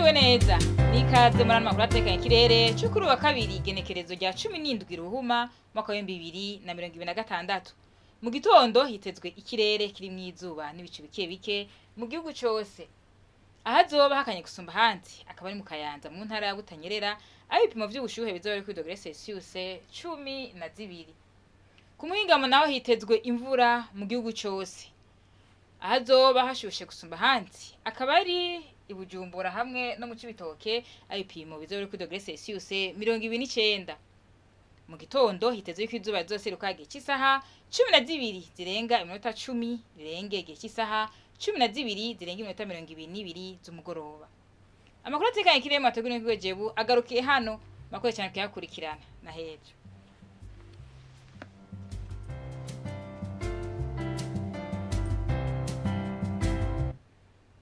Mwiriwe neza nikaze muri makuru atekanye kirere cyo kuri wa kabiri igenekerezo rya 17 Ruhuma mwaka wa 2026. Mu gitondo hitezwe ikirere kiri mwizuba n'ibicu bike bike mu gihugu cyose. Ahazoba hakanye gusumba hanzi akaba ari mu Kayanza mu ntara ya Butanyerera abipimo by'ubushuhe bizoba kuri degrees Celsius 12. Ku muhingamo naho hitezwe imvura mu gihugu cyose. Ahazoba hashushe gusumba hanzi akaba ari Ibujumbura hamwe no mu Cibitoke abipimo bizoba kuri degrees Celsius 29. Mu gitondo hitezwe ko izuba rizoseruka igihe cy'isaha 12 zirenga iminota 10 rirenge igihe cy'isaha 12 zirenga iminota 22 z'umugoroba. Amakuru atekanye kirema ategura n'ikwejebu agarukiye hano makuru cyane kuyakurikirana na hejo.